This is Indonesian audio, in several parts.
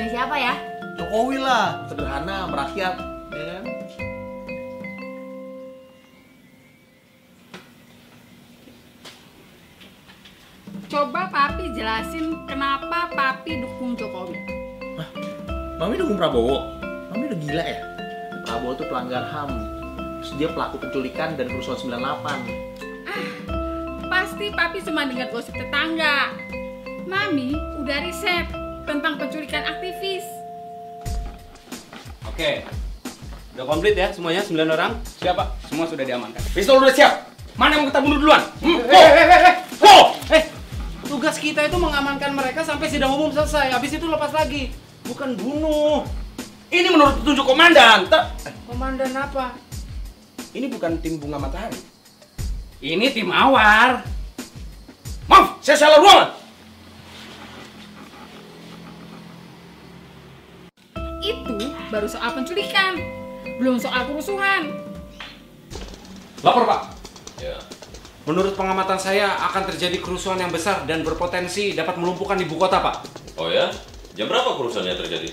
punya siapa ya? Jokowi lah, sederhana, merakyat, ya kan? Coba Papi jelasin kenapa Papi dukung Jokowi. Mami dukung Prabowo? Mami udah gila ya? Prabowo tuh pelanggar HAM. Terus dia pelaku penculikan dan kerusuhan 98. Pasti Papi cuma dengar gosip tetangga. Mami udah riset tentang penculikan aktivis. Oke, udah komplit ya semuanya, 9 orang. Siapa? Semua sudah diamankan. Pistol udah siap. Mana yang mau kita bunuh duluan? Tugas kita itu mengamankan mereka sampai sidang umum selesai. Habis itu lepas lagi. Bukan bunuh. Ini menurut petunjuk komandan. Komandan apa? Ini bukan tim bunga matahari. Ini tim Awar. Maaf, saya salah ruangan. Itu baru soal penculikan, belum soal kerusuhan. Lapor, Pak. Ya. Menurut pengamatan saya akan terjadi kerusuhan yang besar dan berpotensi dapat melumpuhkan ibu kota, Pak. Oh ya? Jam berapa kerusuhannya terjadi?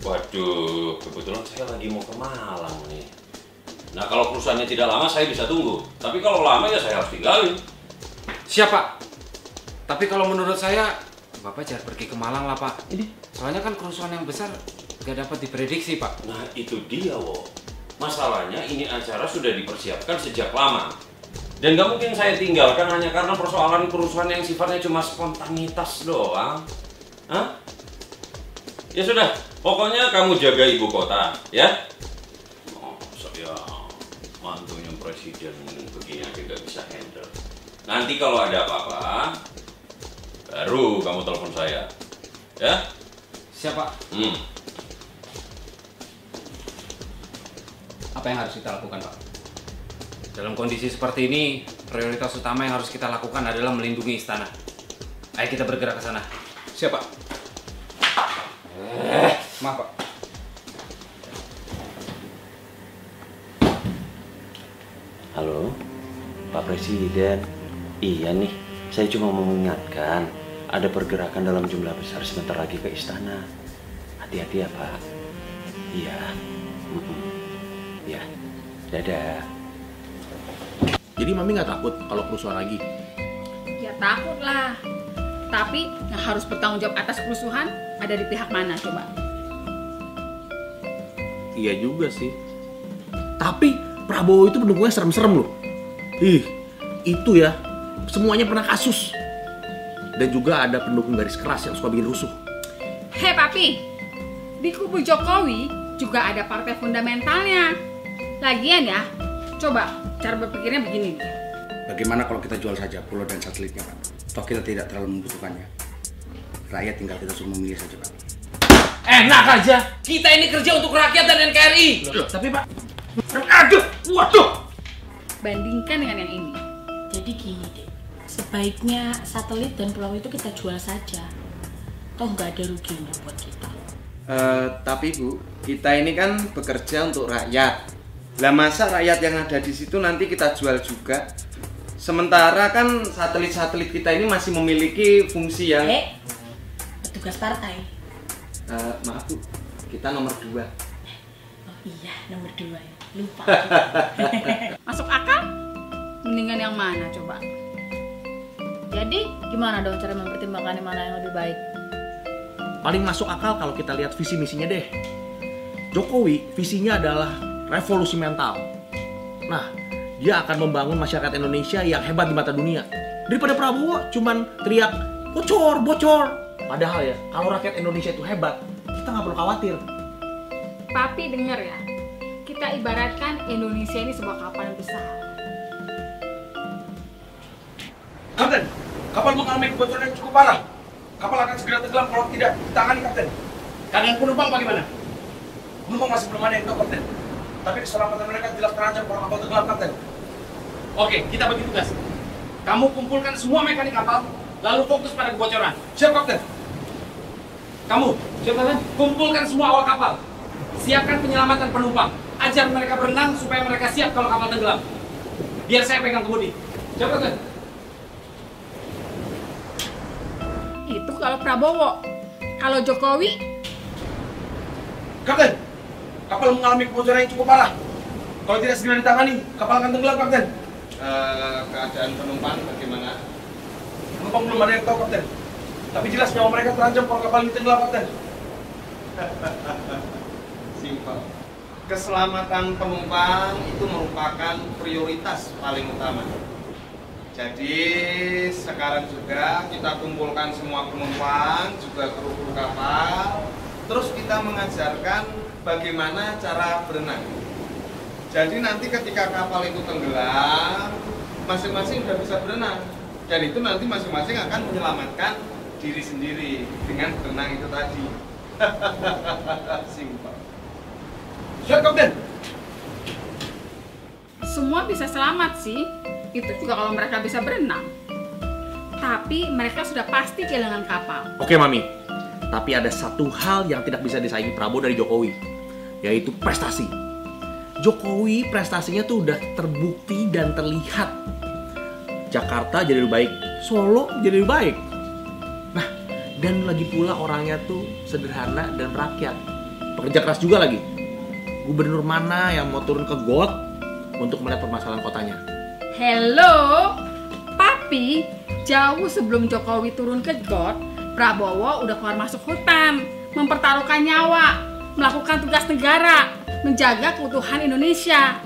Waduh, kebetulan saya lagi mau ke Malang nih. Nah, kalau kerusuhannya tidak lama saya bisa tunggu. Tapi kalau lama ya saya harus tinggalin. Siap, Pak. Tapi kalau menurut saya, Bapak jangan pergi ke Malang lah, Pak. Soalnya kan kerusuhan yang besar gak dapat diprediksi, Pak. Nah, itu dia, Wo. Masalahnya ini acara sudah dipersiapkan sejak lama. Dan gak mungkin saya tinggalkan hanya karena persoalan kerusuhan yang sifatnya cuma spontanitas doang. Hah? Ya sudah, pokoknya kamu jaga ibu kota, ya? Oh, saya mantunya presiden begini aja gak bisa handle. Nanti kalau ada apa-apa, baru kamu telepon saya, ya? Siap, Pak. Apa yang harus kita lakukan, Pak? Dalam kondisi seperti ini, prioritas utama yang harus kita lakukan adalah melindungi istana. Ayo kita bergerak ke sana. Siap, Pak. Maaf, Pak. Halo, Pak Presiden. Iya nih, saya cuma mau mengingatkan ada pergerakan dalam jumlah besar sebentar lagi ke istana. Hati-hati ya, Pak. Iya. Ya, dadah. Jadi Mami nggak takut kalau kerusuhan lagi? Ya takut lah. Tapi yang harus bertanggung jawab atas kerusuhan ada di pihak mana coba? Iya juga sih. Tapi Prabowo itu pendukungnya serem-serem loh. Itu ya, semuanya pernah kasus. Dan juga ada pendukung garis keras yang suka bikin rusuh. Hei Papi, di kubu Jokowi juga ada partai fundamentalnya. Lagian ya, coba cara berpikirnya begini. Bagaimana kalau kita jual saja pulau dan satelitnya, Pak? Toh kita tidak terlalu membutuhkannya. Rakyat tinggal kita suruh memilih saja, Pak. Enak aja. Kita ini kerja untuk rakyat dan NKRI. Tapi, Pak, aduh, waduh. Bandingkan dengan yang ini. Jadi gini deh, sebaiknya satelit dan pulau itu kita jual saja. Toh nggak ada ruginya buat kita. Tapi Bu, kita ini kan bekerja untuk rakyat. Lah masa rakyat yang ada di situ nanti kita jual juga? Sementara kan satelit-satelit kita ini masih memiliki fungsi yang... Petugas partai. Maaf Bu, kita nomor 2. Oh iya, nomor 2 ya. Lupa. Masuk akal? Mendingan yang mana coba? Jadi gimana dong cara mempertimbangkan mana yang lebih baik? Paling masuk akal kalau kita lihat visi misinya deh. Jokowi visinya adalah revolusi mental. Nah, dia akan membangun masyarakat Indonesia yang hebat di mata dunia. Daripada Prabowo cuman teriak bocor, bocor. Padahal ya, kalau rakyat Indonesia itu hebat, kita nggak perlu khawatir. Papi denger ya, kita ibaratkan Indonesia ini sebuah kapal yang besar. Kapten, kapal mengalami kebocoran yang cukup parah. Kapal akan segera tenggelam kalau tidak ditangani, Kapten. Kalian penumpang bagaimana? Penumpang masih belum ada yang tahu, Kapten. Tapi keselamatan mereka jelas terancam kalau kapal tenggelam, Kapten. Oke, kita bagi tugas. Kamu kumpulkan semua mekanik kapal, lalu fokus pada kebocoran. Siap, Kapten. Kamu, siapa kan? Kumpulkan semua awak kapal. Siapkan penyelamatan penumpang. Ajar mereka berenang supaya mereka siap kalau kapal tenggelam. Biar saya pegang kemudi. Siapa kan? Itu kalau Prabowo. Kalau Jokowi Kapten, kapal mengalami kebocoran yang cukup parah. Kalau tidak segera ditangani, kapal akan tenggelam, Kapten. Keadaan penumpang bagaimana? Penumpang belum ada yang tahu, Kapten. Tapi jelas nyawa mereka terancam kalau kapal ini tenggelam, Kapten. Simpel. Keselamatan penumpang itu merupakan prioritas paling utama. Jadi sekarang juga kita kumpulkan semua penumpang, juga kru kapal. Terus kita mengajarkan bagaimana cara berenang. Jadi nanti ketika kapal itu tenggelam, masing-masing sudah bisa berenang. Dan itu nanti masing-masing akan menyelamatkan diri sendiri dengan berenang itu tadi. Simpel. Siap, Kapten. Semua bisa selamat sih. Itu juga kalau mereka bisa berenang. Tapi mereka sudah pasti kehilangan kapal. Oke, Mami. Tapi ada satu hal yang tidak bisa disaingi Prabowo dari Jokowi, yaitu prestasi. Jokowi prestasinya tuh udah terbukti dan terlihat. Jakarta jadi lebih baik, Solo jadi lebih baik. Nah, dan lagi pula orangnya tuh sederhana dan rakyat. Pekerja keras juga lagi. Gubernur mana yang mau turun ke got untuk melihat permasalahan kotanya? Hello, Papi, jauh sebelum Jokowi turun ke got, Prabowo udah keluar masuk hutan, mempertaruhkan nyawa, melakukan tugas negara, menjaga keutuhan Indonesia.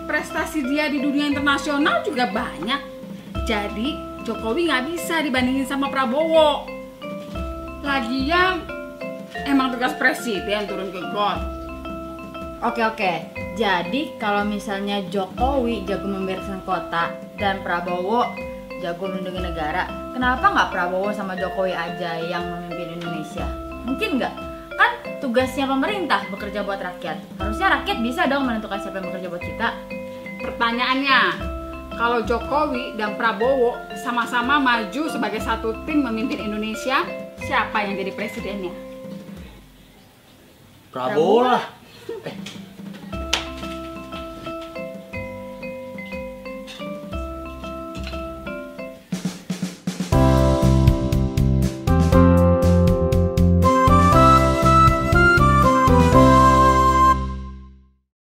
Prestasi dia di dunia internasional juga banyak. Jadi Jokowi nggak bisa dibandingin sama Prabowo. Lagian emang tugas presiden turun ke got. Oke. Jadi kalau misalnya Jokowi jago membereskan kota dan Prabowo jago melindungi negara, kenapa nggak Prabowo sama Jokowi aja yang memimpin Indonesia? Mungkin nggak? Kan tugasnya pemerintah bekerja buat rakyat. Harusnya rakyat bisa dong menentukan siapa yang bekerja buat kita. Pertanyaannya, kalau Jokowi dan Prabowo sama-sama maju sebagai satu tim memimpin Indonesia, siapa yang jadi presidennya? Prabowo lah.